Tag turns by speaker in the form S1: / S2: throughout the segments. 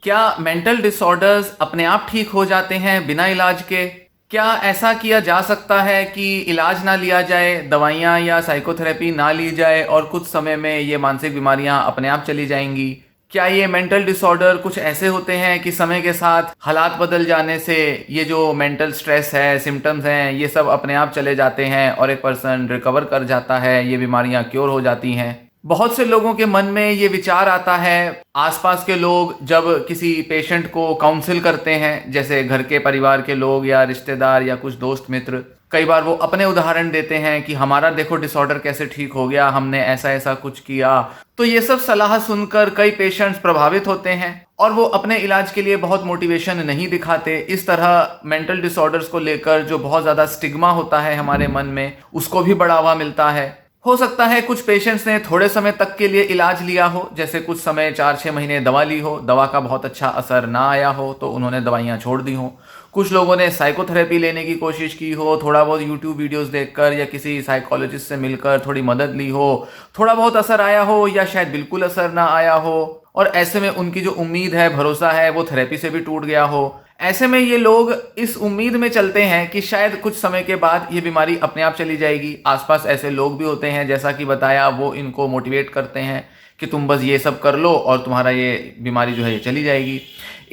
S1: क्या mental disorders अपने आप ठीक हो जाते हैं बिना इलाज के? क्या ऐसा किया जा सकता है कि इलाज ना लिया जाए, दवाइयाँ या साइकोथेरेपी ना ली जाए और कुछ समय में ये मानसिक बीमारियां अपने आप चली जाएंगी? क्या ये मेंटल डिसऑर्डर कुछ ऐसे होते हैं कि समय के साथ हालात बदल जाने से ये जो मेंटल स्ट्रेस है, सिम्टम्स हैं, ये सब अपने आप चले जाते हैं और एक पर्सन रिकवर कर जाता है, ये बीमारियां क्योर हो जाती हैं? बहुत से लोगों के मन में ये विचार आता है। आसपास के लोग जब किसी पेशेंट को काउंसिल करते हैं, जैसे घर के परिवार के लोग या रिश्तेदार या कुछ दोस्त मित्र, कई बार वो अपने उदाहरण देते हैं कि हमारा देखो डिसऑर्डर कैसे ठीक हो गया, हमने ऐसा ऐसा कुछ किया। तो ये सब सलाह सुनकर कई पेशेंट्स प्रभावित होते हैं और वो अपने इलाज के लिए बहुत मोटिवेशन नहीं दिखाते। इस तरह मेंटल डिसऑर्डर्स को लेकर जो बहुत ज़्यादा स्टिग्मा होता है हमारे मन में, उसको भी बढ़ावा मिलता है। हो सकता है कुछ पेशेंट्स ने थोड़े समय तक के लिए इलाज लिया हो, जैसे कुछ समय 4-6 महीने दवा ली हो, दवा का बहुत अच्छा असर ना आया हो तो उन्होंने दवाइयाँ छोड़ दी हो। कुछ लोगों ने साइकोथेरेपी लेने की कोशिश की हो, थोड़ा बहुत यूट्यूब वीडियोस देखकर या किसी साइकोलॉजिस्ट से मिलकर थोड़ी मदद ली हो, थोड़ा बहुत असर आया हो या शायद बिल्कुल असर ना आया हो, और ऐसे में उनकी जो उम्मीद है, भरोसा है, वो थेरेपी से भी टूट गया हो। ऐसे में ये लोग इस उम्मीद में चलते हैं कि शायद कुछ समय के बाद ये बीमारी अपने आप चली जाएगी। आसपास ऐसे लोग भी होते हैं, जैसा कि बताया, वो इनको मोटिवेट करते हैं कि तुम बस ये सब कर लो और तुम्हारा ये बीमारी जो है ये चली जाएगी।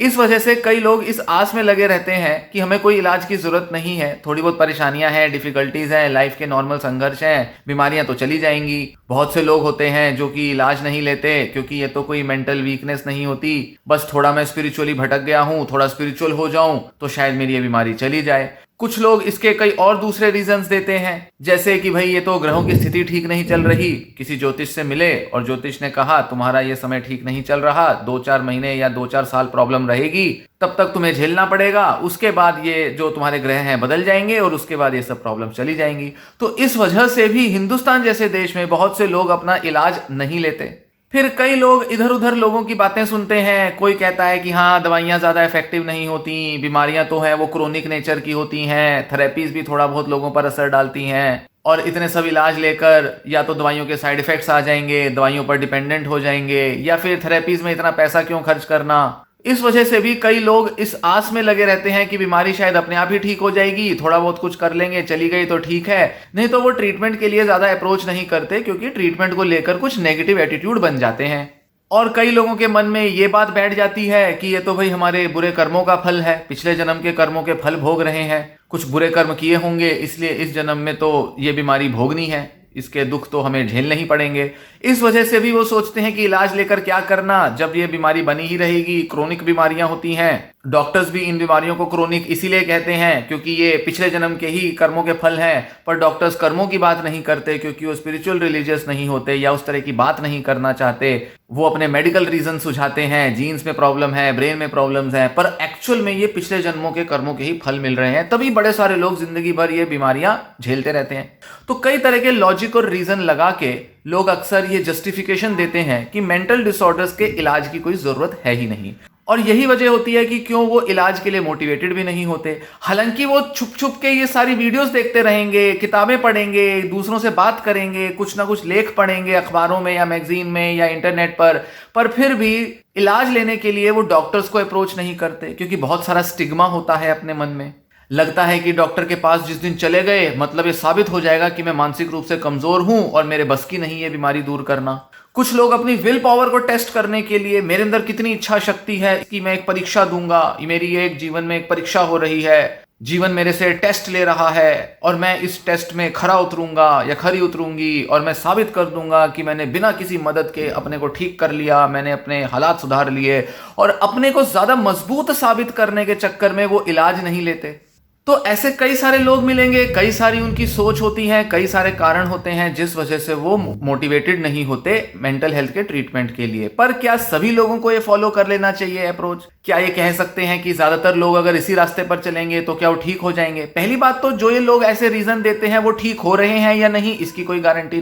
S1: इस वजह से कई लोग इस आस में लगे रहते हैं कि हमें कोई इलाज की ज़रूरत नहीं है, थोड़ी बहुत परेशानियां हैं, डिफ़िकल्टीज़ हैं, लाइफ के नॉर्मल संघर्ष हैं, बीमारियां तो चली जाएंगी। बहुत से लोग होते हैं जो कि इलाज नहीं लेते क्योंकि ये तो कोई मेंटल वीकनेस नहीं होती, बस थोड़ा मैं स्पिरिचुअली भटक गया हूँ, थोड़ा स्पिरिचुअल हो जाऊं तो शायद मेरी ये बीमारी चली जाए। कुछ लोग इसके कई और दूसरे रीजंस देते हैं, जैसे कि भाई ये तो ग्रहों की स्थिति ठीक नहीं चल रही, किसी ज्योतिष से मिले और ज्योतिष ने कहा तुम्हारा ये समय ठीक नहीं चल रहा, 2-4 महीने या 2-4 साल प्रॉब्लम रहेगी, तब तक तुम्हें झेलना पड़ेगा, उसके बाद ये जो तुम्हारे ग्रह हैं बदल जाएंगे और उसके बाद ये सब प्रॉब्लम चली जाएंगी। तो इस वजह से भी हिंदुस्तान जैसे देश में बहुत से लोग अपना इलाज नहीं लेते। फिर कई लोग इधर उधर लोगों की बातें सुनते हैं। कोई कहता है कि हाँ दवाइयाँ ज़्यादा इफेक्टिव नहीं होती, बीमारियाँ तो हैं वो क्रोनिक नेचर की होती हैं, थेरेपीज भी थोड़ा बहुत लोगों पर असर डालती हैं, और इतने सब इलाज लेकर या तो दवाइयों के साइड इफेक्ट्स आ जाएंगे, दवाइयों पर डिपेंडेंट हो जाएंगे, या फिर थेरेपीज में इतना पैसा क्यों खर्च करना। इस वजह से भी कई लोग इस आस में लगे रहते हैं कि बीमारी शायद अपने आप ही ठीक हो जाएगी, थोड़ा बहुत कुछ कर लेंगे, चली गई तो ठीक है, नहीं तो वो ट्रीटमेंट के लिए ज़्यादा अप्रोच नहीं करते क्योंकि ट्रीटमेंट को लेकर कुछ नेगेटिव एटीट्यूड बन जाते हैं। और कई लोगों के मन में ये बात बैठ जाती है कि ये तो भाई हमारे बुरे कर्मों का फल है, पिछले जन्म के कर्मों के फल भोग रहे हैं, कुछ बुरे कर्म किए होंगे इसलिए इस जन्म में तो ये बीमारी भोगनी है, इसके दुख तो हमें झेलने ही पड़ेंगे। इस वजह से भी वो सोचते हैं कि इलाज लेकर क्या करना जब ये बीमारी बनी ही रहेगी। क्रोनिक बीमारियां होती हैं, डॉक्टर्स भी इन बीमारियों को क्रोनिक इसीलिए कहते हैं क्योंकि ये पिछले जन्म के ही कर्मों के फल हैं, पर डॉक्टर्स कर्मों की बात नहीं करते क्योंकि वो स्पिरिचुअल रिलीजियस नहीं होते या उस तरह की बात नहीं करना चाहते। वो अपने मेडिकल रीजन सुझाते हैं, जीन्स में प्रॉब्लम है, ब्रेन में प्रॉब्लम्स हैं, पर एक्चुअल में ये पिछले जन्मों के कर्मों के ही फल मिल रहे हैं, तभी बड़े सारे लोग जिंदगी भर ये बीमारियां झेलते रहते हैं। तो कई तरह के लॉजिक और रीजन लगा के लोग अक्सर ये जस्टिफिकेशन देते हैं कि मेंटल डिसऑर्डर्स के इलाज की कोई जरूरत है ही नहीं, और यही वजह होती है कि क्यों वो इलाज के लिए मोटिवेटेड भी नहीं होते। हालांकि वो छुप छुप के ये सारी वीडियोस देखते रहेंगे, किताबें पढ़ेंगे, दूसरों से बात करेंगे, कुछ ना कुछ लेख पढ़ेंगे अखबारों में या मैगजीन में या इंटरनेट पर फिर भी इलाज लेने के लिए वो डॉक्टर्स को अप्रोच नहीं करते क्योंकि बहुत सारा स्टिग्मा होता है अपने मन में। लगता है कि डॉक्टर के पास जिस दिन चले गए मतलब ये साबित हो जाएगा कि मैं मानसिक रूप से कमजोर हूं और मेरे बस की नहीं है बीमारी दूर करना। कुछ लोग अपनी विल पावर को टेस्ट करने के लिए, मेरे अंदर कितनी इच्छा शक्ति है कि मैं एक परीक्षा दूंगा, मेरी एक जीवन में एक परीक्षा हो रही है, जीवन मेरे से टेस्ट ले रहा है और मैं इस टेस्ट में खरा उतरूंगा या खरी उतरूंगी और मैं साबित कर दूंगा कि मैंने बिना किसी मदद के अपने को ठीक कर लिया, मैंने अपने हालात सुधार लिए, और अपने को ज्यादा मजबूत साबित करने के चक्कर में वो इलाज नहीं लेते। तो ऐसे कई सारे लोग मिलेंगे, कई सारी उनकी सोच होती है, कई सारे कारण होते हैं जिस वजह से वो मोटिवेटेड नहीं होते मेंटल हेल्थ के ट्रीटमेंट के लिए। पर क्या सभी लोगों को ये फॉलो कर लेना चाहिए अप्रोच? क्या ये कह सकते हैं कि ज्यादातर लोग अगर इसी रास्ते पर चलेंगे तो क्या वो ठीक हो जाएंगे? पहली बात तो जो ये लोग ऐसे रीजन देते हैं वो ठीक हो रहे हैं या नहीं, इसकी कोई गारंटी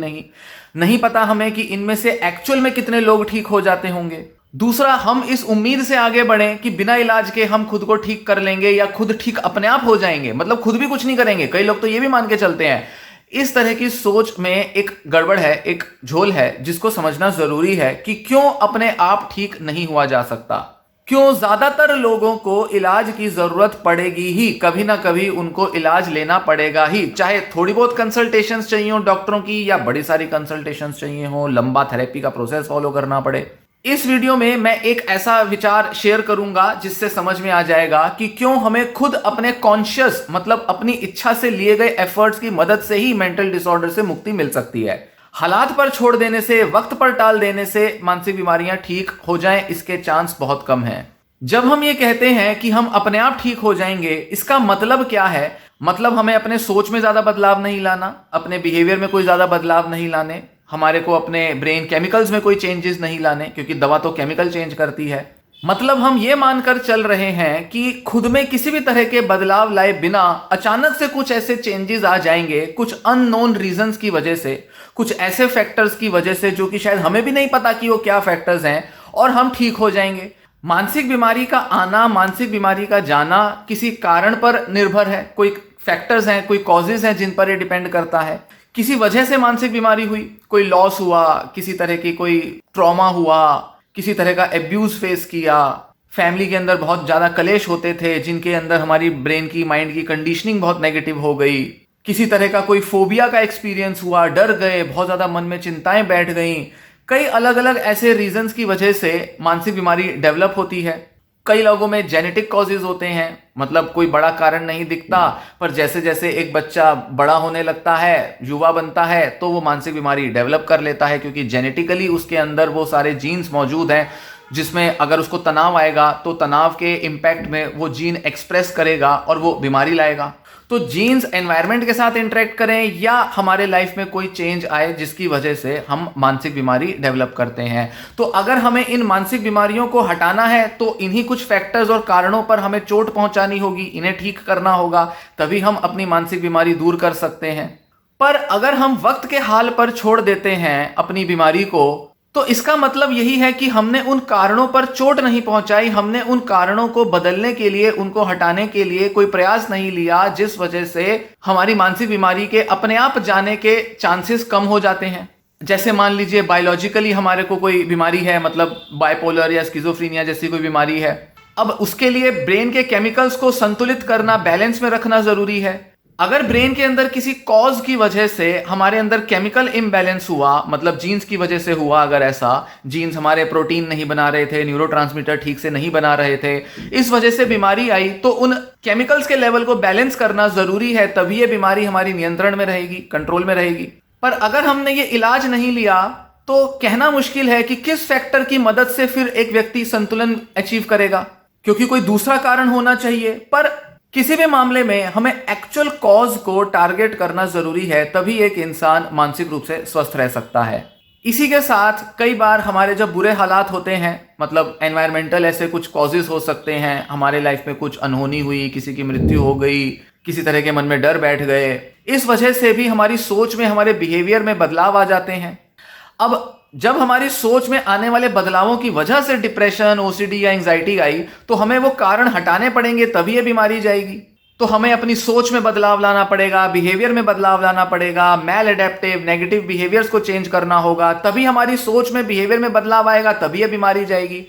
S1: नहीं पता हमें कि इनमें से एक्चुअल में कितने लोग ठीक हो जाते होंगे। दूसरा, हम इस उम्मीद से आगे बढ़ें कि बिना इलाज के हम खुद को ठीक कर लेंगे या खुद ठीक अपने आप हो जाएंगे, मतलब खुद भी कुछ नहीं करेंगे। कई लोग तो ये भी मान के चलते हैं। इस तरह की सोच में एक गड़बड़ है, एक झोल है जिसको समझना जरूरी है कि क्यों अपने आप ठीक नहीं हुआ जा सकता, क्यों ज्यादातर लोगों को इलाज की जरूरत पड़ेगी ही, कभी ना कभी उनको इलाज लेना पड़ेगा ही, चाहे थोड़ी बहुत कंसल्टेशंस चाहिए हो डॉक्टरों की या बड़ी सारी कंसल्टेशंस चाहिए हो, लंबा थेरेपी का प्रोसेस फॉलो करना पड़े। इस वीडियो में मैं एक ऐसा विचार शेयर करूंगा जिससे समझ में आ जाएगा कि क्यों हमें खुद अपने कॉन्शियस मतलब अपनी इच्छा से लिए गए एफर्ट्स की मदद से ही मेंटल डिसऑर्डर से मुक्ति मिल सकती है। हालात पर छोड़ देने से, वक्त पर टाल देने से मानसिक बीमारियां ठीक हो जाएं, इसके चांस बहुत कम हैं। जब हम ये कहते हैं कि हम अपने आप ठीक हो जाएंगे, इसका मतलब क्या है? मतलब हमें अपने सोच में ज्यादा बदलाव नहीं लाना, अपने बिहेवियर में कोई ज्यादा बदलाव नहीं लाने, हमारे को अपने ब्रेन केमिकल्स में कोई चेंजेस नहीं लाने, क्योंकि दवा तो केमिकल चेंज करती है। मतलब हम ये मानकर चल रहे हैं कि खुद में किसी भी तरह के बदलाव लाए बिना अचानक से कुछ ऐसे चेंजेस आ जाएंगे, कुछ अननोन रीजंस की वजह से, कुछ ऐसे फैक्टर्स की वजह से जो कि शायद हमें भी नहीं पता कि वो क्या फैक्टर्स हैं, और हम ठीक हो जाएंगे। मानसिक बीमारी का आना, मानसिक बीमारी का जाना किसी कारण पर निर्भर है, कोई फैक्टर्स हैं, कोई कॉजेज हैं जिन पर ये डिपेंड करता है। किसी वजह से मानसिक बीमारी हुई, कोई लॉस हुआ, किसी तरह की कोई ट्रॉमा हुआ, किसी तरह का एब्यूज फेस किया, फैमिली के अंदर बहुत ज्यादा कलेश होते थे जिनके अंदर हमारी ब्रेन की, माइंड की कंडीशनिंग बहुत नेगेटिव हो गई, किसी तरह का कोई फोबिया का एक्सपीरियंस हुआ, डर गए, बहुत ज्यादा मन में चिंताएं बैठ गईं। कई अलग अलग ऐसे रीजंस की वजह से मानसिक बीमारी डेवलप होती है। कई लोगों में जेनेटिक कॉजेज होते हैं, मतलब कोई बड़ा कारण नहीं दिखता, पर जैसे जैसे एक बच्चा बड़ा होने लगता है, युवा बनता है, तो वो मानसिक बीमारी डेवलप कर लेता है, क्योंकि जेनेटिकली उसके अंदर वो सारे जीन्स मौजूद हैं जिसमें अगर उसको तनाव आएगा तो तनाव के इम्पैक्ट में वो जीन एक्सप्रेस करेगा और वो बीमारी लाएगा। तो जीन्स एनवायरनमेंट के साथ इंटरेक्ट करें या हमारे लाइफ में कोई चेंज आए जिसकी वजह से हम मानसिक बीमारी डेवलप करते हैं। तो अगर हमें इन मानसिक बीमारियों को हटाना है तो इन्हीं कुछ फैक्टर्स और कारणों पर हमें चोट पहुंचानी होगी, इन्हें ठीक करना होगा, तभी हम अपनी मानसिक बीमारी दूर कर सकते हैं। पर अगर हम वक्त के हाल पर छोड़ देते हैं अपनी बीमारी को, तो इसका मतलब यही है कि हमने उन कारणों पर चोट नहीं पहुंचाई, हमने उन कारणों को बदलने के लिए, उनको हटाने के लिए कोई प्रयास नहीं लिया, जिस वजह से हमारी मानसिक बीमारी के अपने आप जाने के चांसेस कम हो जाते हैं। जैसे मान लीजिए बायोलॉजिकली हमारे को कोई बीमारी है, मतलब बाइपोलर या स्किज़ोफ्रेनिया जैसी कोई बीमारी है। अब उसके लिए ब्रेन के केमिकल्स को संतुलित करना, बैलेंस में रखना जरूरी है। अगर ब्रेन के अंदर किसी कॉज की वजह से हमारे अंदर केमिकल इम्बैलेंस हुआ, मतलब जीन्स की वजह से हुआ, अगर ऐसा जीन्स हमारे प्रोटीन नहीं बना रहे थे, न्यूरोट्रांसमीटर ठीक से नहीं बना रहे थे, इस वजह से बीमारी आई, तो उन केमिकल्स के लेवल को बैलेंस करना जरूरी है, तभी ये बीमारी हमारी नियंत्रण में रहेगी, कंट्रोल में रहेगी। पर अगर हमने ये इलाज नहीं लिया तो कहना मुश्किल है कि किस फैक्टर की मदद से फिर एक व्यक्ति संतुलन अचीव करेगा, क्योंकि कोई दूसरा कारण होना चाहिए। पर किसी भी मामले में हमें एक्चुअल कॉज को टारगेट करना जरूरी है, तभी एक इंसान मानसिक रूप से स्वस्थ रह सकता है। इसी के साथ कई बार हमारे जब बुरे हालात होते हैं, मतलब एनवायरमेंटल ऐसे कुछ कॉजेज हो सकते हैं, हमारे लाइफ में कुछ अनहोनी हुई, किसी की मृत्यु हो गई, किसी तरह के मन में डर बैठ गए, इस वजह से भी हमारी सोच में, हमारे बिहेवियर में बदलाव आ जाते हैं। अब जब हमारी सोच में आने वाले बदलावों की वजह से डिप्रेशन, ओसीडी या एंजाइटी आई, तो हमें वो कारण हटाने पड़ेंगे, तभी ये बीमारी जाएगी। तो हमें अपनी सोच में बदलाव लाना पड़ेगा, बिहेवियर में बदलाव लाना पड़ेगा, मैल एडेप्टिव नेगेटिव बिहेवियर्स को चेंज करना होगा, तभी हमारी सोच में, बिहेवियर में बदलाव आएगा, तभी ये बीमारी जाएगी।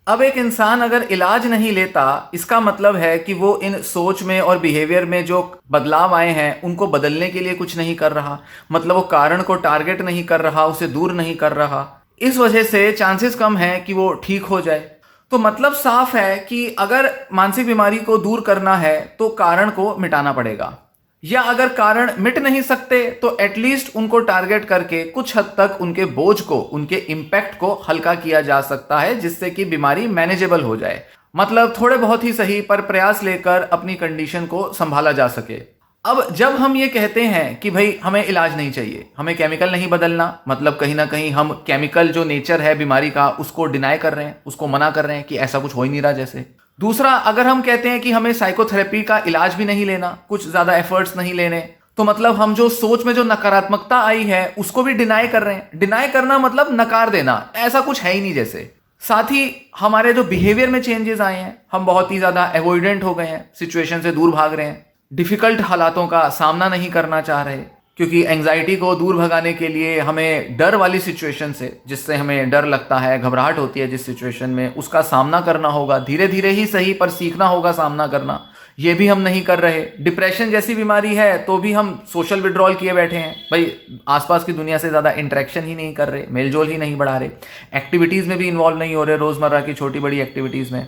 S1: अब एक इंसान अगर इलाज नहीं लेता, इसका मतलब है कि वो इन सोच में और बिहेवियर में जो बदलाव आए हैं उनको बदलने के लिए कुछ नहीं कर रहा, मतलब वो कारण को टारगेट नहीं कर रहा, उसे दूर नहीं कर रहा। इस वजह से चांसेस कम है कि वो ठीक हो जाए। तो मतलब साफ है कि अगर मानसिक बीमारी को दूर करना है तो कारण को मिटाना पड़ेगा, या अगर कारण मिट नहीं सकते तो एटलीस्ट उनको टारगेट करके कुछ हद तक उनके बोझ को, उनके इंपैक्ट को हल्का किया जा सकता है, जिससे कि बीमारी मैनेजेबल हो जाए। मतलब थोड़े बहुत ही सही पर प्रयास लेकर अपनी कंडीशन को संभाला जा सके। अब जब हम ये कहते हैं कि भाई हमें इलाज नहीं चाहिए, हमें केमिकल नहीं बदलना, मतलब कहीं ना कहीं हम केमिकल जो नेचर है बीमारी का उसको डिनाई कर रहे हैं, उसको मना कर रहे हैं कि ऐसा कुछ हो ही नहीं रहा जैसे। दूसरा, अगर हम कहते हैं कि हमें साइकोथेरेपी का इलाज भी नहीं लेना, कुछ ज्यादा एफर्ट्स नहीं लेने, तो मतलब हम जो सोच में जो नकारात्मकता आई है उसको भी डिनाई कर रहे हैं। डिनाई करना मतलब नकार देना, ऐसा कुछ है ही नहीं जैसे। साथ ही हमारे जो बिहेवियर में चेंजेस आए हैं, हम बहुत ही ज्यादा अवॉइडेंट हो गए हैं, सिचुएशन से दूर भाग रहे हैं, डिफिकल्ट हालातों का सामना नहीं करना चाह रहे। क्योंकि एंजाइटी को दूर भगाने के लिए हमें डर वाली सिचुएशन से, जिससे हमें डर लगता है, घबराहट होती है जिस सिचुएशन में, उसका सामना करना होगा। धीरे धीरे ही सही, पर सीखना होगा सामना करना। ये भी हम नहीं कर रहे। डिप्रेशन जैसी बीमारी है तो भी हम सोशल विड्रॉल किए बैठे हैं भाई, आसपास की दुनिया से ज़्यादा इंटरेक्शन ही नहीं कर रहे, मेलजोल ही नहीं बढ़ा रहे, एक्टिविटीज़ में भी इन्वॉल्व नहीं हो रहे, रोज़मर्रा की छोटी बड़ी एक्टिविटीज़ में।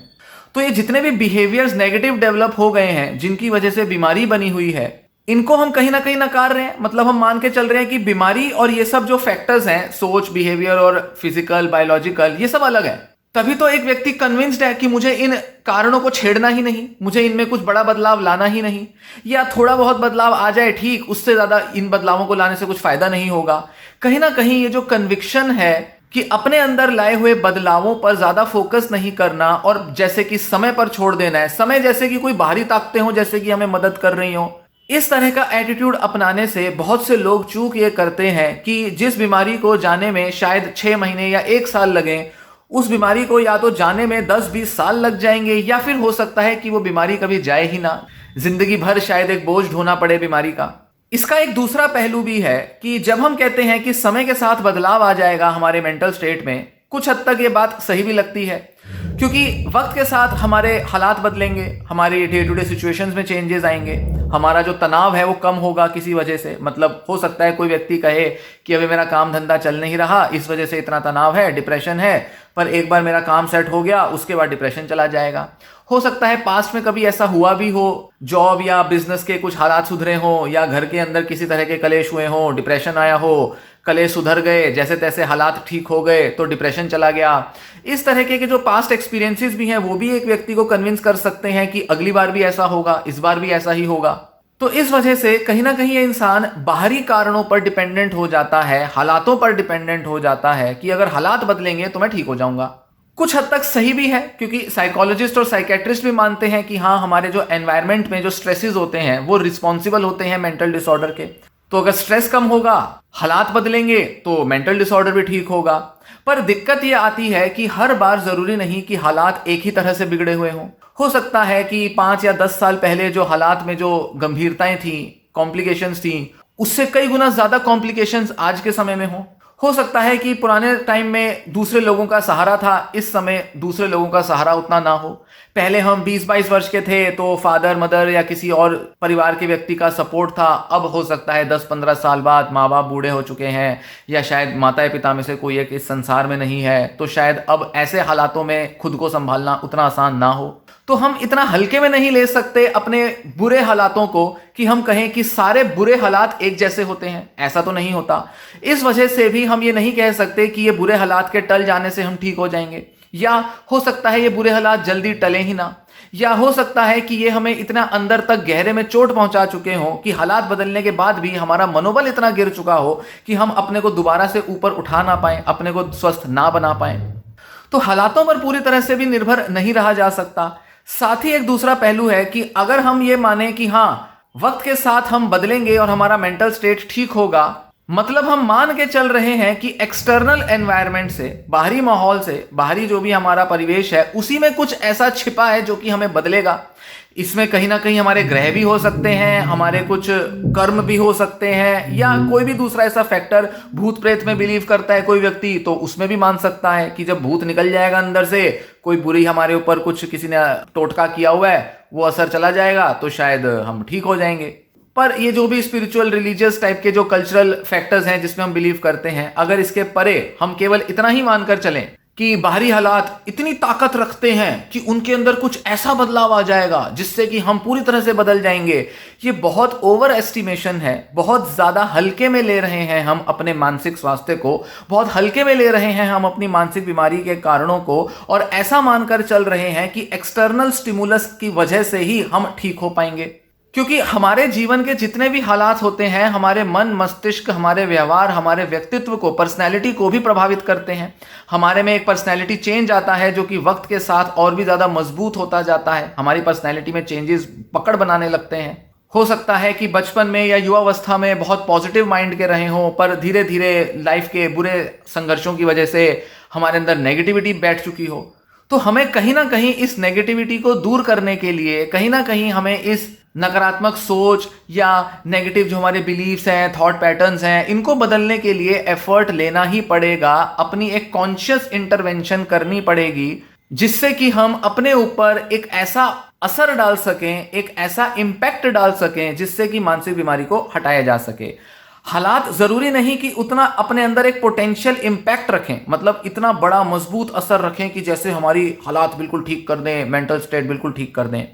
S1: तो ये जितने भी बिहेवियर्स नेगेटिव डेवलप हो गए हैं, जिनकी वजह से बीमारी बनी हुई है, इनको हम कहीं ना कहीं नकार रहे हैं। मतलब हम मान के चल रहे हैं कि बीमारी और ये सब जो फैक्टर्स हैं, सोच, बिहेवियर और फिजिकल, बायोलॉजिकल, ये सब अलग है। तभी तो एक व्यक्ति कन्विंस्ड है कि मुझे इन कारणों को छेड़ना ही नहीं, मुझे इनमें कुछ बड़ा बदलाव लाना ही नहीं, या थोड़ा बहुत बदलाव आ जाए ठीक, उससे ज्यादा इन बदलावों को लाने से कुछ फायदा नहीं होगा। कहीं ना कहीं ये जो कन्विक्शन है कि अपने अंदर लाए हुए बदलावों पर ज्यादा फोकस नहीं करना और जैसे कि समय पर छोड़ देना है, समय जैसे कि कोई बाहरी ताकतें हो जैसे कि हमें मदद कर रही हो, इस तरह का एटीट्यूड अपनाने से बहुत से लोग चूक ये करते हैं कि जिस बीमारी को जाने में शायद 6 महीने या 1 साल लगे, उस बीमारी को या तो जाने में 10-20 साल लग जाएंगे, या फिर हो सकता है कि वो बीमारी कभी जाए ही ना, जिंदगी भर शायद एक बोझ ढोना पड़े बीमारी का। इसका एक दूसरा पहलू भी है कि जब हम कहते हैं कि समय के साथ बदलाव आ जाएगा हमारे मेंटल स्टेट में, कुछ हद तक ये बात सही भी लगती है, क्योंकि वक्त के साथ हमारे हालात बदलेंगे, हमारी डे टू डे सिचुएशंस में चेंजेस आएंगे, हमारा जो तनाव है वो कम होगा किसी वजह से। मतलब हो सकता है कोई व्यक्ति कहे कि अभी मेरा काम धंधा चल नहीं रहा, इस वजह से इतना तनाव है, डिप्रेशन है, पर एक बार मेरा काम सेट हो गया उसके बाद डिप्रेशन चला जाएगा। हो सकता है पास्ट में कभी ऐसा हुआ भी हो, जॉब या बिजनेस के कुछ हालात सुधरे हो, या घर के अंदर किसी तरह के कलेश हुए हो, डिप्रेशन आया हो, कलेश सुधर गए, जैसे तैसे हालात ठीक हो गए तो डिप्रेशन चला गया। इस तरह के जो पास्ट एक्सपीरियंसेस भी हैं वो भी एक व्यक्ति को कन्विंस कर सकते हैं कि अगली बार भी ऐसा होगा, इस बार भी ऐसा ही होगा। तो इस वजह से कहीं ना कहीं ये इंसान बाहरी कारणों पर डिपेंडेंट हो जाता है, हालातों पर डिपेंडेंट हो जाता है कि अगर हालात बदलेंगे तो मैं ठीक हो जाऊंगा। कुछ हद तक सही भी है, क्योंकि साइकोलॉजिस्ट और साइकेट्रिस्ट भी मानते हैं कि हाँ, हमारे जो एनवायरनमेंट में जो स्ट्रेसेस होते हैं वो रिस्पॉन्सिबल होते हैं मेंटल डिसऑर्डर के। तो अगर स्ट्रेस कम होगा, हालात बदलेंगे तो मेंटल डिसऑर्डर भी ठीक होगा। पर दिक्कत ये आती है कि हर बार जरूरी नहीं कि हालात एक ही तरह से बिगड़े हुए हों। हो सकता है कि 5 या 10 साल पहले जो हालात में जो गंभीरताएं थी, कॉम्प्लिकेशंस थी, उससे कई गुना ज्यादा कॉम्प्लिकेशंस आज के समय में हो सकता है कि पुराने टाइम में दूसरे लोगों का सहारा था, इस समय दूसरे लोगों का सहारा उतना ना हो। पहले हम 20-22 वर्ष के थे तो फादर, मदर या किसी और परिवार के व्यक्ति का सपोर्ट था। अब हो सकता है 10-15 साल बाद माँ बाप बूढ़े हो चुके हैं, या शायद माता पिता में से कोई एक इस संसार में नहीं है, तो शायद अब ऐसे हालातों में खुद को संभालना उतना आसान ना हो। तो हम इतना हल्के में नहीं ले सकते अपने बुरे हालातों को कि हम कहें कि सारे बुरे हालात एक जैसे होते हैं। ऐसा तो नहीं होता। इस वजह से भी हम ये नहीं कह सकते कि ये बुरे हालात के टल जाने से हम ठीक हो जाएंगे, या हो सकता है ये बुरे हालात जल्दी टले ही ना, या हो सकता है कि ये हमें इतना अंदर तक गहरे में चोट पहुंचा चुके हों कि हालात बदलने के बाद भी हमारा मनोबल इतना गिर चुका हो कि हम अपने को दोबारा से ऊपर उठा ना पाए, अपने को स्वस्थ ना बना पाए। तो हालातों पर पूरी तरह से भी निर्भर नहीं रहा जा सकता। साथ ही एक दूसरा पहलू है कि अगर हम ये माने कि हाँ, वक्त के साथ हम बदलेंगे और हमारा मेंटल स्टेट ठीक होगा, मतलब हम मान के चल रहे हैं कि एक्सटर्नल एनवायरनमेंट से, बाहरी माहौल से, बाहरी जो भी हमारा परिवेश है उसी में कुछ ऐसा छिपा है जो कि हमें बदलेगा। इसमें कहीं ना कहीं हमारे ग्रह भी हो सकते हैं, हमारे कुछ कर्म भी हो सकते हैं, या कोई भी दूसरा ऐसा फैक्टर। भूत प्रेत में बिलीव करता है कोई व्यक्ति तो उसमें भी मान सकता है कि जब भूत निकल जाएगा अंदर से, कोई बुरी हमारे ऊपर कुछ किसी ने टोटका किया हुआ है, वो असर चला जाएगा तो शायद हम ठीक हो जाएंगे। पर ये जो भी स्पिरिचुअल, रिलीजियस टाइप के जो कल्चरल फैक्टर्स हैं जिसमें हम बिलीव करते हैं, अगर इसके परे हम केवल इतना ही मानकर चलें कि बाहरी हालात इतनी ताकत रखते हैं कि उनके अंदर कुछ ऐसा बदलाव आ जाएगा जिससे कि हम पूरी तरह से बदल जाएंगे, ये बहुत ओवर एस्टिमेशन है। बहुत ज्यादा हल्के में ले रहे हैं हम अपने मानसिक स्वास्थ्य को, बहुत हल्के में ले रहे हैं हम अपनी मानसिक बीमारी के कारणों को, और ऐसा मानकर चल रहे हैं कि एक्सटर्नल स्टिमुलस की वजह से ही हम ठीक हो पाएंगे। क्योंकि हमारे जीवन के जितने भी हालात होते हैं, हमारे मन, मस्तिष्क, हमारे व्यवहार, हमारे व्यक्तित्व को, पर्सनैलिटी को भी प्रभावित करते हैं। हमारे में एक पर्सनैलिटी चेंज आता है जो कि वक्त के साथ और भी ज्यादा मजबूत होता जाता है। हमारी पर्सनैलिटी में चेंजेस पकड़ बनाने लगते हैं। हो सकता है कि बचपन में या युवावस्था में बहुत पॉजिटिव माइंड के रहे हों, पर धीरे धीरे लाइफ के बुरे संघर्षों की वजह से हमारे अंदर नेगेटिविटी बैठ चुकी हो। तो हमें कहीं ना कहीं इस नेगेटिविटी को दूर करने के लिए कहीं ना कहीं हमें इस नकारात्मक सोच या नेगेटिव जो हमारे बिलीव्स हैं, थॉट पैटर्न्स हैं, इनको बदलने के लिए एफर्ट लेना ही पड़ेगा। अपनी एक कॉन्शियस इंटरवेंशन करनी पड़ेगी जिससे कि हम अपने ऊपर एक ऐसा असर डाल सकें, एक ऐसा इंपैक्ट डाल सकें जिससे कि मानसिक बीमारी को हटाया जा सके। हालात जरूरी नहीं कि उतना अपने अंदर एक पोटेंशियल इंपैक्ट रखें, मतलब इतना बड़ा मजबूत असर रखें कि जैसे हमारी हालात बिल्कुल ठीक कर दें, मेंटल स्टेट बिल्कुल ठीक कर दें।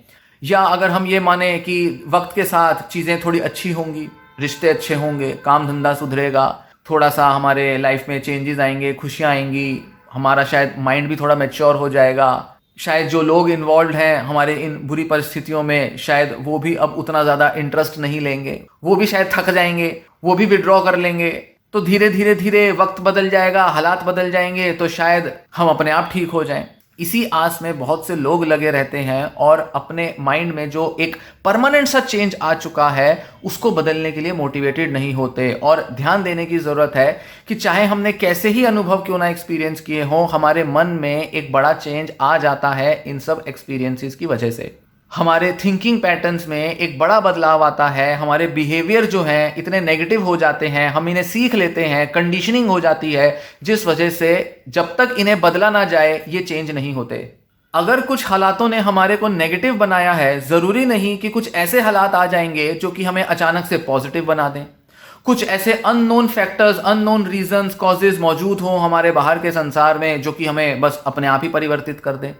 S1: या अगर हम ये माने कि वक्त के साथ चीज़ें थोड़ी अच्छी होंगी, रिश्ते अच्छे होंगे, काम धंधा सुधरेगा, थोड़ा सा हमारे लाइफ में चेंजेस आएंगे, खुशियाँ आएंगी, हमारा शायद माइंड भी थोड़ा मैच्योर हो जाएगा, शायद जो लोग इन्वॉल्व हैं हमारे इन बुरी परिस्थितियों में शायद वो भी अब उतना ज़्यादा इंटरेस्ट नहीं लेंगे, वो भी शायद थक जाएंगे, वो भी विड्रॉ कर लेंगे। तो धीरे धीरे धीरे वक्त बदल जाएगा, हालात बदल जाएंगे, तो शायद हम अपने आप ठीक हो जाएं। इसी आस में बहुत से लोग लगे रहते हैं और अपने माइंड में जो एक परमानेंट सा चेंज आ चुका है उसको बदलने के लिए मोटिवेटेड नहीं होते। और ध्यान देने की ज़रूरत है कि चाहे हमने कैसे ही अनुभव क्यों ना एक्सपीरियंस किए हों, हमारे मन में एक बड़ा चेंज आ जाता है इन सब एक्सपीरियंसेस की वजह से। हमारे थिंकिंग पैटर्न्स में एक बड़ा बदलाव आता है, हमारे बिहेवियर जो हैं इतने नेगेटिव हो जाते हैं, हम इन्हें सीख लेते हैं, कंडीशनिंग हो जाती है, जिस वजह से जब तक इन्हें बदला ना जाए ये चेंज नहीं होते। अगर कुछ हालातों ने हमारे को नेगेटिव बनाया है, ज़रूरी नहीं कि कुछ ऐसे हालात आ जाएंगे जो कि हमें अचानक से पॉजिटिव बना दें। कुछ ऐसे unknown factors, unknown reasons, causes मौजूद हों हमारे बाहर के संसार में जो कि हमें बस अपने आप ही परिवर्तित कर दें।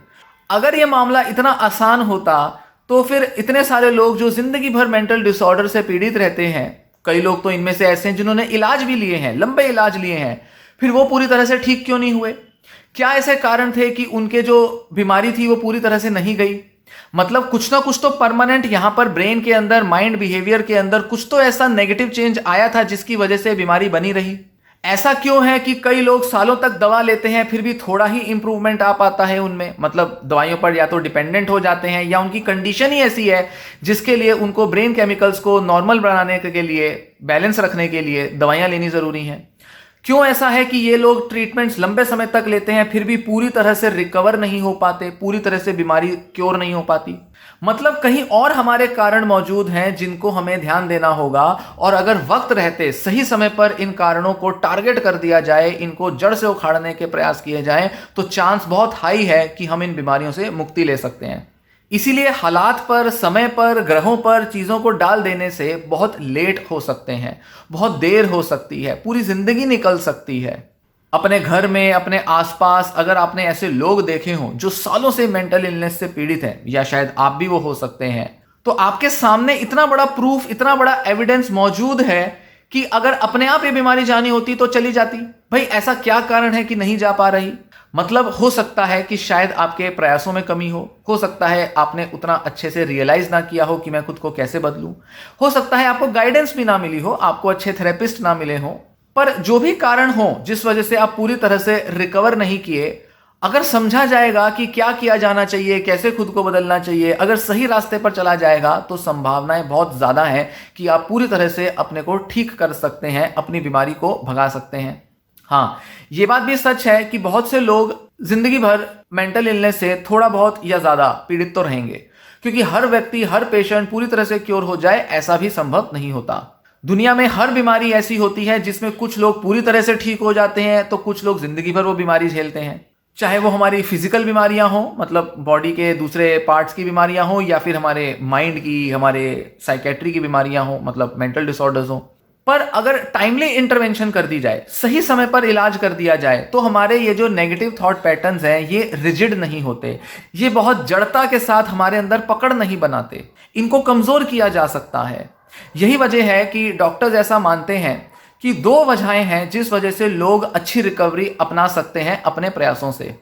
S1: अगर ये मामला इतना आसान होता तो फिर इतने सारे लोग जो जिंदगी भर मेंटल डिसऑर्डर से पीड़ित रहते हैं, कई लोग तो इनमें से ऐसे हैं जिन्होंने इलाज भी लिए हैं, लंबे इलाज लिए हैं, फिर वो पूरी तरह से ठीक क्यों नहीं हुए? क्या ऐसे कारण थे कि उनके जो बीमारी थी वो पूरी तरह से नहीं गई? मतलब कुछ ना कुछ तो परमानेंट यहां पर ब्रेन के अंदर, माइंड बिहेवियर के अंदर कुछ तो ऐसा नेगेटिव चेंज आया था जिसकी वजह से बीमारी बनी रही। ऐसा क्यों है कि कई लोग सालों तक दवा लेते हैं फिर भी थोड़ा ही इंप्रूवमेंट आ पाता है उनमें? मतलब दवाइयों पर या तो डिपेंडेंट हो जाते हैं या उनकी कंडीशन ही ऐसी है जिसके लिए उनको ब्रेन केमिकल्स को नॉर्मल बनाने के लिए, बैलेंस रखने के लिए दवाइयां लेनी जरूरी हैं। क्यों ऐसा है कि ये लोग ट्रीटमेंट्स लंबे समय तक लेते हैं फिर भी पूरी तरह से रिकवर नहीं हो पाते, पूरी तरह से बीमारी क्योर नहीं हो पाती? मतलब कहीं और हमारे कारण मौजूद हैं जिनको हमें ध्यान देना होगा। और अगर वक्त रहते सही समय पर इन कारणों को टारगेट कर दिया जाए, इनको जड़ से उखाड़ने के प्रयास किए जाएं, तो चांस बहुत हाई है कि हम इन बीमारियों से मुक्ति ले सकते हैं। इसीलिए हालात पर, समय पर, ग्रहों पर चीज़ों को डाल देने से बहुत लेट हो सकते हैं, बहुत देर हो सकती है, पूरी जिंदगी निकल सकती है। अपने घर में, अपने आसपास अगर आपने ऐसे लोग देखे हों जो सालों से मेंटल इलनेस से पीड़ित हैं, या शायद आप भी वो हो सकते हैं, तो आपके सामने इतना बड़ा प्रूफ, इतना बड़ा एविडेंस मौजूद है कि अगर अपने आप ये बीमारी जानी होती तो चली जाती। भाई ऐसा क्या कारण है कि नहीं जा पा रही? मतलब हो सकता है कि शायद आपके प्रयासों में कमी हो सकता है आपने उतना अच्छे से रियलाइज ना किया हो कि मैं खुद को कैसे बदलूं, हो सकता है आपको गाइडेंस भी ना मिली हो, आपको अच्छे थेरेपिस्ट ना मिले हो। पर जो भी कारण हो जिस वजह से आप पूरी तरह से रिकवर नहीं किए, अगर समझा जाएगा कि क्या किया जाना चाहिए, कैसे खुद को बदलना चाहिए, अगर सही रास्ते पर चला जाएगा तो संभावनाएं बहुत ज़्यादा हैं कि आप पूरी तरह से अपने को ठीक कर सकते हैं, अपनी बीमारी को भगा सकते हैं। हाँ, ये बात भी सच है कि बहुत से लोग जिंदगी भर मेंटल इलनेस से थोड़ा बहुत या ज़्यादा पीड़ित तो रहेंगे, क्योंकि हर व्यक्ति, हर पेशेंट पूरी तरह से क्योर हो जाए ऐसा भी संभव नहीं होता। दुनिया में हर बीमारी ऐसी होती है जिसमें कुछ लोग पूरी तरह से ठीक हो जाते हैं तो कुछ लोग जिंदगी भर वो बीमारी झेलते हैं। चाहे वो हमारी फिजिकल बीमारियां हों, मतलब बॉडी के दूसरे पार्ट्स की बीमारियां हों, या फिर हमारे माइंड की, हमारे साइकेट्री की बीमारियां हों, मतलब मेंटल डिसऑर्डर्स हों। पर अगर टाइमली इंटरवेंशन कर दी जाए, सही समय पर इलाज कर दिया जाए, तो हमारे ये जो नेगेटिव थॉट पैटर्न्स हैं ये रिजिड नहीं होते, ये बहुत जड़ता के साथ हमारे अंदर पकड़ नहीं बनाते, इनको कमजोर किया जा सकता है। यही वजह है कि डॉक्टर्स ऐसा मानते हैं कि 2 वजहें हैं जिस वजह से लोग अच्छी रिकवरी अपना सकते हैं अपने प्रयासों से।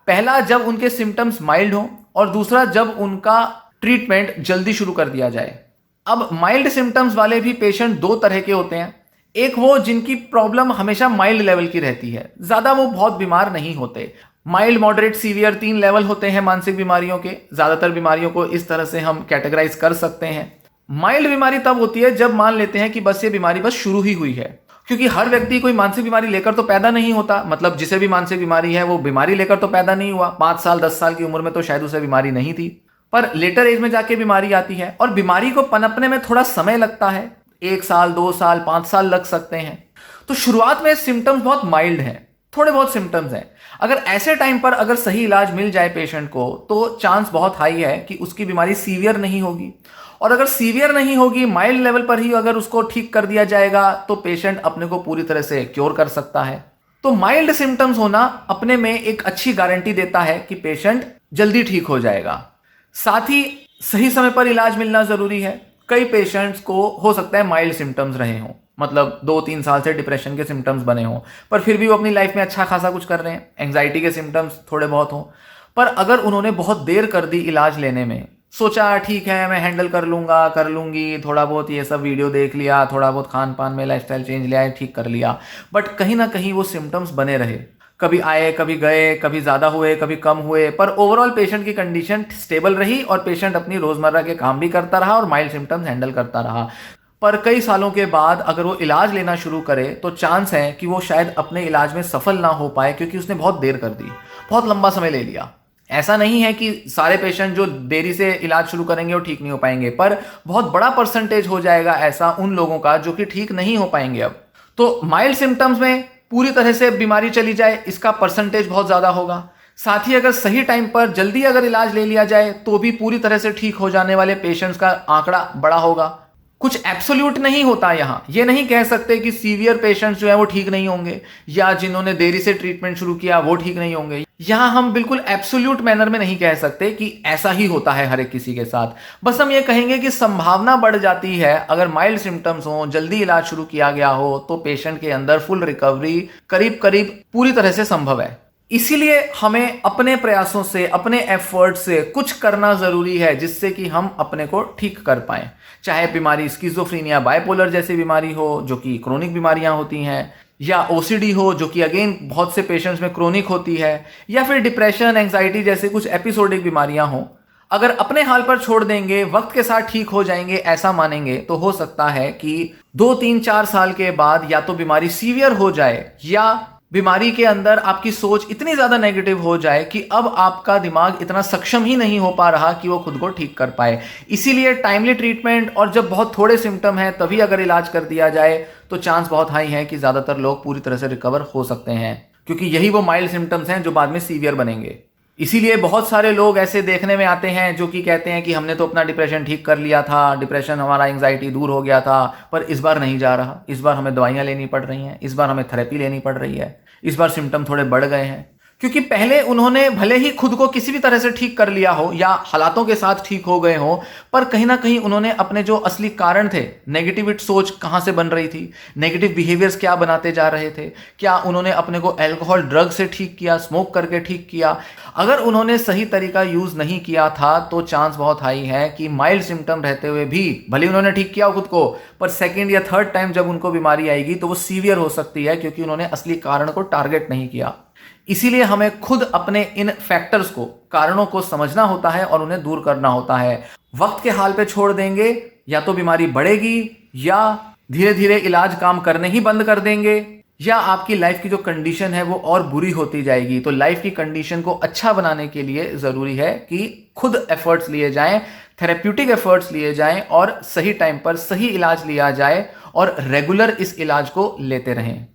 S1: पहला, जब उनके सिम्टम्स माइल्ड हों, और दूसरा, जब उनका ट्रीटमेंट जल्दी शुरू कर दिया जाए। अब माइल्ड सिम्टम्स वाले भी पेशेंट 2 तरह के होते हैं। एक वो जिनकी प्रॉब्लम हमेशा माइल्ड लेवल की रहती है, ज्यादा वो बहुत बीमार नहीं होते। माइल्ड, मॉडरेट, सीवियर 3 लेवल होते हैं मानसिक बीमारियों के। ज्यादातर बीमारियों को इस तरह से हम कैटेगराइज कर सकते हैं। माइल्ड बीमारी तब होती है जब मान लेते हैं कि बस ये बीमारी बस शुरू ही हुई है, क्योंकि हर व्यक्ति कोई मानसिक बीमारी लेकर तो पैदा नहीं होता, मतलब जिसे भी मानसिक बीमारी है वो बीमारी लेकर तो पैदा नहीं हुआ। 5 साल 10 साल की उम्र में तो शायद उसे बीमारी नहीं थी, पर लेटर एज में जाके बीमारी आती है और बीमारी को पनपने में थोड़ा समय लगता है। 1 साल 2 साल 5 साल लग सकते हैं। तो शुरुआत में सिम्टम्स बहुत माइल्ड हैं, थोड़े बहुत सिम्टम्स हैं। अगर ऐसे टाइम पर अगर सही इलाज मिल जाए पेशेंट को तो चांस बहुत हाई है कि उसकी बीमारी सीवियर नहीं होगी। और अगर सीवियर नहीं होगी, माइल्ड लेवल पर ही अगर उसको ठीक कर दिया जाएगा तो पेशेंट अपने को पूरी तरह से क्योर कर सकता है। तो माइल्ड सिम्टम्स होना अपने में एक अच्छी गारंटी देता है कि पेशेंट जल्दी ठीक हो जाएगा। साथ ही सही समय पर इलाज मिलना जरूरी है। कई पेशेंट्स को हो सकता है माइल्ड सिम्टम्स रहे हों, मतलब 2-3 साल से डिप्रेशन के सिम्टम्स बने हों, पर फिर भी वो अपनी लाइफ में अच्छा खासा कुछ कर रहे हैं, एंग्जाइटी के सिम्टम्स थोड़े बहुत हों। पर अगर उन्होंने बहुत देर कर दी इलाज लेने में, सोचा ठीक है मैं हैंडल कर लूंगा कर लूंगी, थोड़ा बहुत ये सब वीडियो देख लिया, थोड़ा बहुत खान पान में लाइफस्टाइल चेंज लिया, ठीक कर लिया, बट कहीं ना कहीं वो सिम्टम्स बने रहे। कभी आए, कभी गए, कभी ज़्यादा हुए, कभी कम हुए, पर ओवरऑल पेशेंट की कंडीशन स्टेबल रही और पेशेंट अपनी रोज़मर्रा के काम भी करता रहा और माइल्ड सिम्टम्स हैंडल करता रहा। पर कई सालों के बाद अगर वो इलाज लेना शुरू करे तो चांस है कि वो शायद अपने इलाज में सफल ना हो पाए, क्योंकि उसने बहुत देर कर दी, बहुत लंबा समय ले लिया। ऐसा नहीं है कि सारे पेशेंट जो देरी से इलाज शुरू करेंगे वो ठीक नहीं हो पाएंगे, पर बहुत बड़ा परसेंटेज हो जाएगा ऐसा उन लोगों का जो कि ठीक नहीं हो पाएंगे। अब तो माइल्ड सिम्टम्स में पूरी तरह से बीमारी चली जाए, इसका परसेंटेज बहुत ज़्यादा होगा। साथ ही अगर सही टाइम पर जल्दी अगर इलाज ले लिया जाए तो भी पूरी तरह से ठीक हो जाने वाले पेशेंट्स का आंकड़ा बड़ा होगा। कुछ एब्सोल्यूट नहीं होता यहाँ, ये नहीं कह सकते कि सीवियर पेशेंट्स जो है वो ठीक नहीं होंगे या जिन्होंने देरी से ट्रीटमेंट शुरू किया वो ठीक नहीं होंगे। यहाँ हम बिल्कुल एब्सोल्यूट मैनर में नहीं कह सकते कि ऐसा ही होता है हर एक किसी के साथ। बस हम ये कहेंगे कि संभावना बढ़ जाती है, अगर माइल्ड सिम्टम्स हो, जल्दी इलाज शुरू किया गया हो तो पेशेंट के अंदर फुल रिकवरी करीब करीब पूरी तरह से संभव है। इसीलिए हमें अपने प्रयासों से, अपने एफर्ट से कुछ करना जरूरी है जिससे कि हम अपने को ठीक कर पाएं। चाहे बीमारी स्किज़ोफ्रेनिया, बाइपोलर जैसी बीमारी हो जो कि क्रोनिक बीमारियां होती हैं, या ओसीडी हो जो कि अगेन बहुत से पेशेंट्स में क्रोनिक होती है, या फिर डिप्रेशन, एंग्जाइटी जैसे कुछ एपिसोडिक बीमारियां हों। अगर अपने हाल पर छोड़ देंगे, वक्त के साथ ठीक हो जाएंगे ऐसा मानेंगे तो हो सकता है कि 2-3-4 साल के बाद या तो बीमारी सीवियर हो जाए या बीमारी के अंदर आपकी सोच इतनी ज्यादा नेगेटिव हो जाए कि अब आपका दिमाग इतना सक्षम ही नहीं हो पा रहा कि वो खुद को ठीक कर पाए। इसीलिए टाइमली ट्रीटमेंट और जब बहुत थोड़े सिम्टम हैं तभी अगर इलाज कर दिया जाए तो चांस बहुत हाई है कि ज्यादातर लोग पूरी तरह से रिकवर हो सकते हैं, क्योंकि यही वो माइल्ड सिम्टम्स हैं जो बाद में सीवियर बनेंगे। इसीलिए बहुत सारे लोग ऐसे देखने में आते हैं जो कि कहते हैं कि हमने तो अपना डिप्रेशन ठीक कर लिया था, डिप्रेशन हमारा एंग्जाइटी दूर हो गया था, पर इस बार नहीं जा रहा, इस बार हमें दवाइयाँ लेनी पड़ रही हैं, इस बार हमें थेरेपी लेनी पड़ रही है, इस बार सिम्टम थोड़े बढ़ गए हैं। क्योंकि पहले उन्होंने भले ही खुद को किसी भी तरह से ठीक कर लिया हो या हालातों के साथ ठीक हो गए हो, पर कहीं ना कहीं उन्होंने अपने जो असली कारण थे, नेगेटिव सोच कहाँ से बन रही थी, नेगेटिव बिहेवियर्स क्या बनाते जा रहे थे, क्या उन्होंने अपने को अल्कोहल ड्रग से ठीक किया, स्मोक करके ठीक किया, अगर उन्होंने सही तरीका यूज नहीं किया था तो चांस बहुत हाई है कि माइल्ड सिम्टम रहते हुए भी भले उन्होंने ठीक किया हो खुद को, पर सेकेंड या थर्ड टाइम जब उनको बीमारी आएगी तो वो सीवियर हो सकती है, क्योंकि उन्होंने असली कारण को टारगेट नहीं किया। इसीलिए हमें खुद अपने इन फैक्टर्स को, कारणों को समझना होता है और उन्हें दूर करना होता है। वक्त के हाल पे छोड़ देंगे या तो बीमारी बढ़ेगी या धीरे धीरे इलाज काम करने ही बंद कर देंगे, या आपकी लाइफ की जो कंडीशन है वो और बुरी होती जाएगी। तो लाइफ की कंडीशन को अच्छा बनाने के लिए जरूरी है कि खुद एफर्ट्स लिए जाएं, थेरेप्यूटिक एफर्ट्स लिए जाएं और सही टाइम पर सही इलाज लिया जाए और रेगुलर इस इलाज को लेते रहें।